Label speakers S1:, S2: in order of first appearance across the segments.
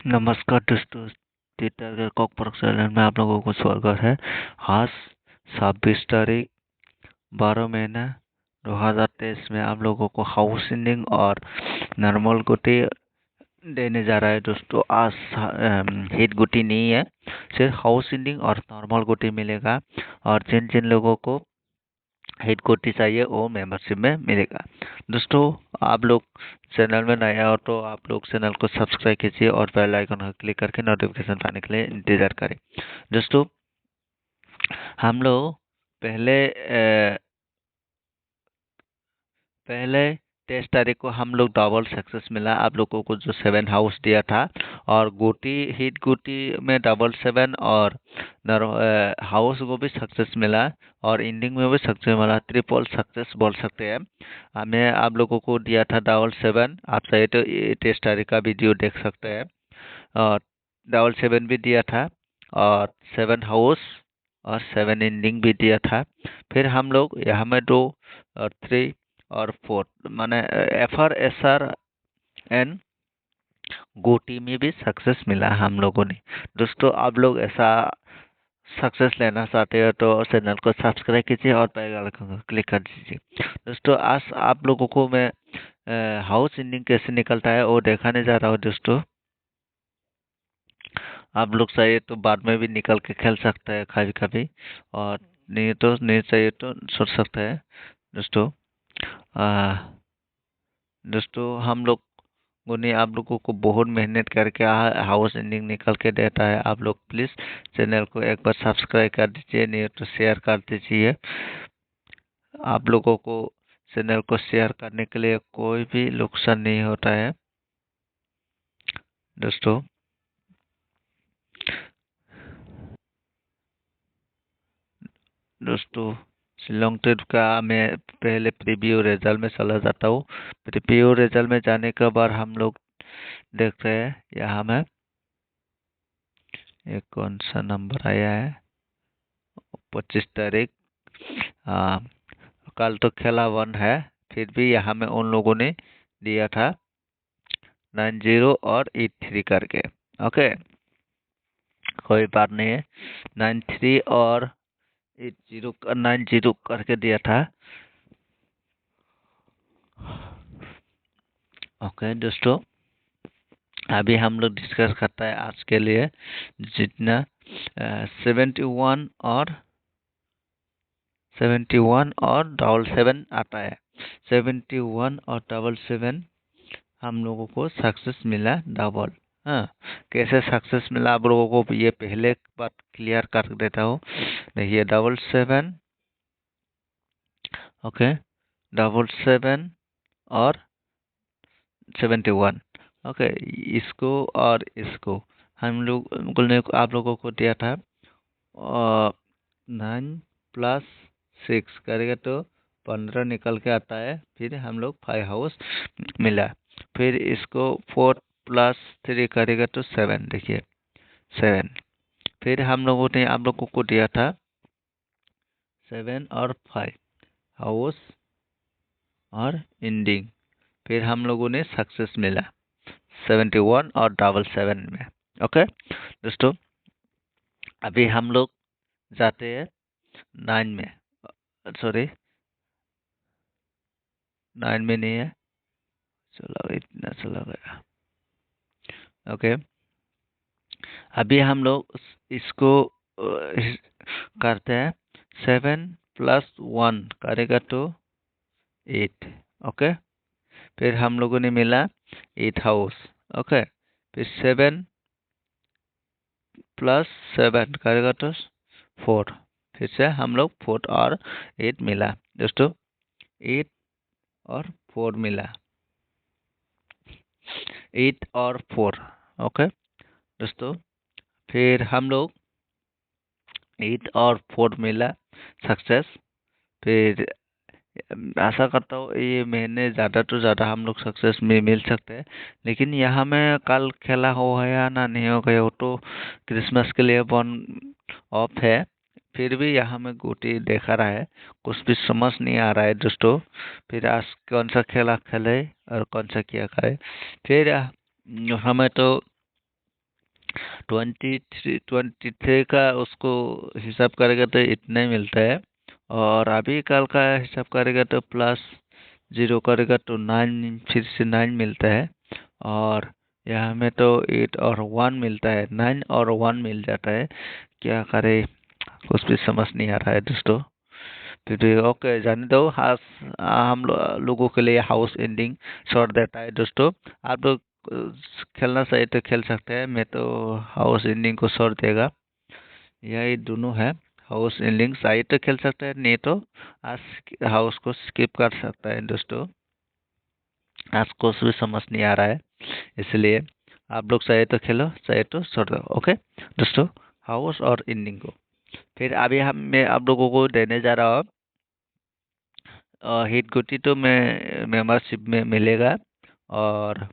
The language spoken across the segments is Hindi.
S1: नमस्कार दोस्तों, टाइगर कॉकबर्ग चैनल में आप लोगों को स्वागत है। आज 26 तारीख 12 महीना 2023 में आप लोगों को हाउस इंडिंग और नॉर्मल गुटी देने जा रहा है। दोस्तों आज हिट गुटी नहीं है, सिर्फ हाउस इंडिंग और नॉर्मल गुटी मिलेगा। और जिन जिन लोगों को हिट गुटी चाहिए वो मेंबरशिप में मिलेगा। दोस्तों आप लोग चैनल में नए हो तो आप लोग चैनल को सब्सक्राइब कीजिए और बेल आइकन को क्लिक करके नोटिफिकेशन पाने के लिए इंतजार करें। दोस्तों हम लोग पहले 23 तारीख को हम लोग डबल सक्सेस मिला आप लोगों को, जो 7 हाउस दिया था। और गुटी हिट गुटी में 7 और हाउस को भी सक्सेस मिला और इंडिंग में भी सक्सेस मिला। ट्रिपल सक्सेस बोल सकते हैं। हमें आप लोगों को दिया था 7 आप चाहे तो 23 तारीख का वीडियो देख सकते हैं। और 7 भी दिया था और 7 हाउस और 7 इंडिंग भी दिया था। फिर हम लोग यहाँ में 2 और 3 और 4 माने FR SR एंड गोटी में भी सक्सेस मिला हम लोगों ने। दोस्तों आप लोग ऐसा सक्सेस लेना चाहते हो तो चैनल को सब्सक्राइब कीजिए और बेल आइकन को क्लिक कर दीजिए। दोस्तों आज आप लोगों को मैं हाउस इंडिंग कैसे निकलता है वो दिखाने जा रहा हूँ। दोस्तों आप लोग चाहिए तो बाद में भी निकल के खेल सकते हैं कभी कभी, और नहीं चाहिए तो छोड़ सकते हैं। दोस्तों दोस्तों हम लोग ने आप लोगों को बहुत मेहनत करके हाउस एंडिंग निकल के देता है। आप लोग प्लीज़ चैनल को एक बार सब्सक्राइब कर दीजिए, नहीं तो शेयर कर दीजिए। आप लोगों को चैनल को शेयर करने के लिए कोई भी नुकसान नहीं होता है। दोस्तों दोस्तों शिलोंग ट्रिप का मैं पहले प्रीव्यू रिजल्ट में चला जाता हूँ। प्रीव्यू रिजल्ट में जाने के बाद हम लोग देखते हैं यहाँ में ये कौन सा नंबर आया है। 25 तारीख कल तो खेला 1 है, फिर भी यहाँ में उन लोगों ने दिया था 90 और 83 करके। ओके कोई बात नहीं है, 93 और 90 करके दिया था। ओके दोस्तों अभी हम लोग डिस्कस करता है आज के लिए जितना 71 और 7 आता है। 71 और 7 हम लोगों को सक्सेस मिला डबल। हाँ कैसे सक्सेस मिला आप लोगों को ये पहले बात क्लियर कर देता हूँ। देखिए 7 ओके 7 और 71 ओके इसको और इसको हम लोग ने आप लोगों को दिया था 9 + 6 करेगा तो 15 निकल के आता है। फिर हम लोग 5 हाउस मिला। फिर इसको 4 + 3 करेगा तो 7, देखिए 7। फिर हम लोगों ने आप लोगों को दिया था 7 और 5 हाउस और इंडिंग। फिर हम लोगों ने सक्सेस मिला 71 और 7 में। ओके दोस्तों अभी हम लोग जाते हैं 9 में, सॉरी 9 में नहीं है, चलो इतना चला गया। ओके अभी हम लोग इसको करते हैं 7 + 1 करेगा तो 8। ओके फिर हम लोगों ने मिला 8 हाउस। ओके फिर 7 + 7 करेगा तो 4। फिर से हम लोग 4 और 8 मिला। दोस्तों 8 और 4 मिला, 8 और 4। ओके दोस्तों फिर हम लोग 8 और 4 मिला सक्सेस। फिर आशा करता हूँ ये महीने ज़्यादा तो ज़्यादा हम लोग सक्सेस में मिल सकते हैं। लेकिन यहाँ में कल खेला हो या ना नहीं हो गया हो तो क्रिसमस के लिए बंद ऑफ है। फिर भी यहाँ में गोटी देखा रहा है, कुछ भी समझ नहीं आ रहा है दोस्तों। फिर आज कौन सा खेला खेले और कौन सा किया करे। फिर हमें तो 23 का उसको हिसाब करेगा तो इतना ही मिलता है। और अभी कल का हिसाब करेगा तो +0 करेगा तो 9, फिर से 9 मिलता है। और यहाँ में तो 8 और 1 मिलता है, 9 और 1 मिल जाता है। क्या करे, कुछ भी समझ नहीं आ रहा है दोस्तों। फिर भी ओके, जाने दो। हम लोगों के लिए हाउस एंडिंग छोड़ देता है दोस्तों। आप लोग खेलना चाहिए तो खेल सकते हैं, मैं तो हाउस एंडिंग को छोड़ देगा। यही दोनों है, हाउस एंडिंग चाहिए तो खेल सकते हैं, नहीं तो आज हाउस को स्किप कर सकता है दोस्तों। आज कुछ भी समझ नहीं आ रहा है, इसलिए आप लोग चाहे तो खेलो, चाहे तो छोड़ दो। ओके दोस्तों, हाउस और एंडिंग को। फिर अभी मैं आप लोगों को देने जा रहा हूँ हिट गुटी, तो मैं मेंबरशिप में मिलेगा। और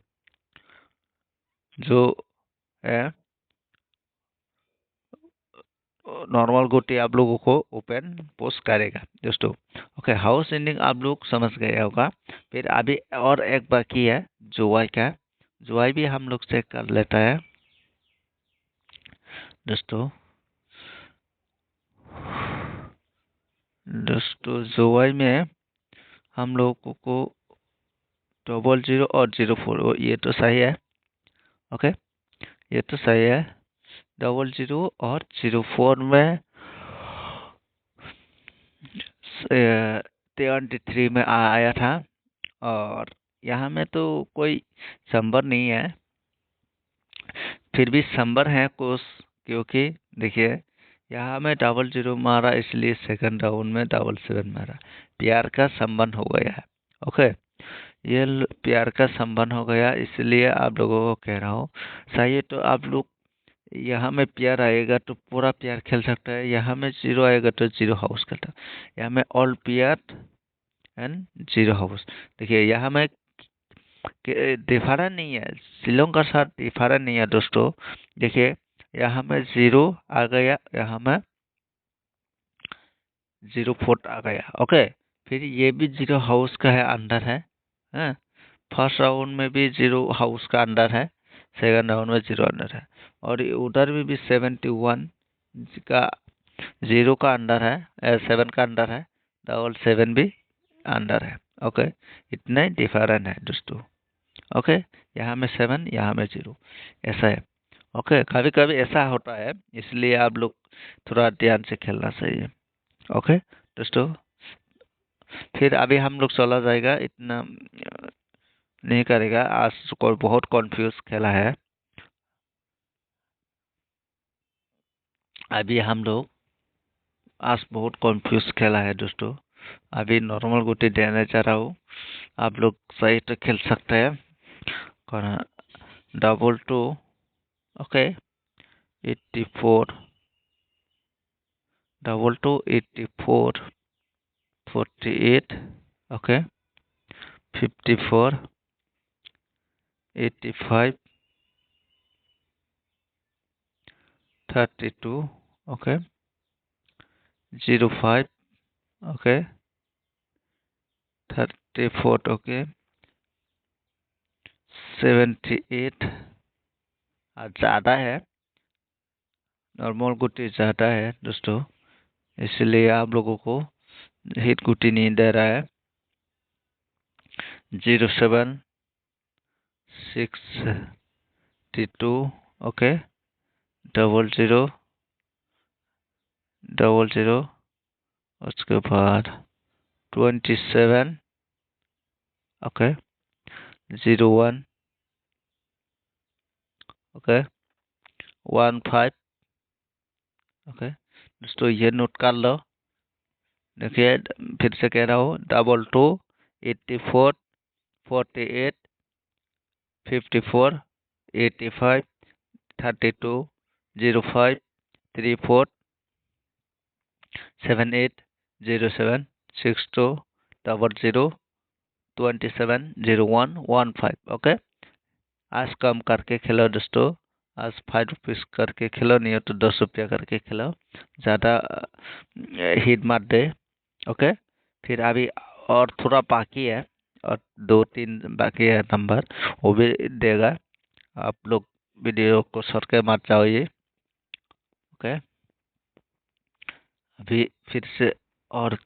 S1: जो है नॉर्मल गोटी आप लोगों को ओपन पोस्ट करेगा दोस्तों। ओके, हाउस एंडिंग आप लोग समझ गए होगा। फिर अभी और एक बाकी है जोवाई का। जोवाई भी हम लोग चेक कर लेता है दोस्तों। जोवाई में हम लोगों को 00 और 04, ये तो सही है। ओके, ये तो सही है। 00 और 04 में 73 में आया था। और यहाँ में तो कोई संबर नहीं है, फिर भी संबर है कुछ। क्योंकि देखिए, यहाँ में 00 मारा, इसलिए सेकंड राउंड में 77 मारा। प्यार का संबंध हो गया है। ओके, ये प्यार का संबंध हो गया, इसलिए आप लोगों को कह रहा हूँ। चाहिए तो आप लोग यहाँ में प्यार आएगा तो पूरा प्यार खेल सकता है, यहाँ में 0 आएगा तो 0 हाउस खेलता है। यहाँ में ऑल प्यार एंड 0 हाउस। देखिए, यहाँ में डिफरेंट नहीं है, शिलोंग का साथ डिफरेंट नहीं है दोस्तों। देखिए, यहाँ में 0 आ गया, यहाँ में 0 फोर्ट आ गया। ओके, फिर ये भी 0 हाउस का है, अंदर है। हाँ, फर्स्ट राउंड में भी 0 हाउस का अंदर है, सेकंड राउंड में 0 अंदर है। और उधर में भी 71 का 0 का अंदर है, 7 का अंदर है, 7 भी अंदर है। ओके, इतने डिफरेंट है दोस्तों। ओके, यहाँ में 7, यहाँ में 0, ऐसा है। ओके, कभी कभी ऐसा होता है, इसलिए आप लोग थोड़ा ध्यान से खेलना चाहिए। ओके दोस्तों, फिर अभी हम लोग चला जाएगा, इतना नहीं करेगा। आज कोई बहुत कंफ्यूज खेला है। अभी हम लोग आज बहुत कंफ्यूज खेला है दोस्तों। अभी नॉर्मल गुटी देने जा रहा हूँ, आप लोग सही तो खेल सकते हैं। 22, okay, 84, 22, 84, 48, okay, 54, 85, 32, okay, 05, okay, 34, okay, 78। ज़्यादा है, नॉर्मल गुटी ज़्यादा है दोस्तों, इसलिए आप लोगों को हिट गुटी नहीं दे रहा है। 07, 62, ओके, 00, 00, उसके बाद 27, ओके, 01, ओके, 15, ओके दोस्तों, ये नोट कर लो। देखिए, फिर से कह रहा हूँ, 22, 84, 48, 54, 85, 32, 05, 34, 78, 07, 62, 00, 27, 01, 15। ओके, आज कम करके खेलो दोस्तों, आज 5 रुपीज़ करके खेलो, नहीं हो तो 10 रुपया करके खेलो, ज़्यादा हिट मत दे। ओके, फिर अभी और थोड़ा बाकी है, और 2-3 बाकी है नंबर, वो भी देगा। आप लोग वीडियो को छोड़ के मत जाओ ये। ओके, अभी फिर से और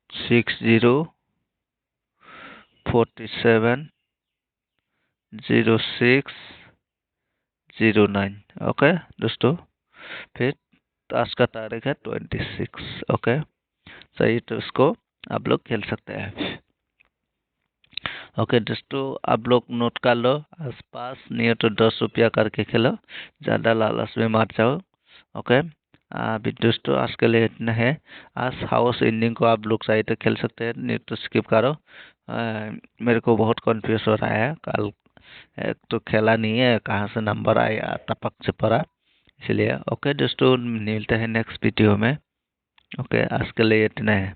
S1: 60470609। ओके दोस्तों, फिर आज का तारीख है 26। ओके, सही, तो इसको आप लोग खेल सकते हैं। ओके दोस्तों, आप लोग नोट कर लो, आसपास नहीं हो तो 10 रुपया करके खेलो, ज़्यादा लालच में मत जाओ। ओके, अभी दोस्तों आज के लिए इतना है। आज हाउस एंडिंग को आप लोग चाहे तो खेल सकते हैं, नहीं तो स्किप करो। मेरे को बहुत कंफ्यूज हो रहा है, कल एक तो खेला नहीं है, कहाँ से नंबर आया टपक से पड़ा, इसलिए। ओके दोस्तों, मिलते हैं नेक्स्ट वीडियो में। ओके, आज के लिए इतना है।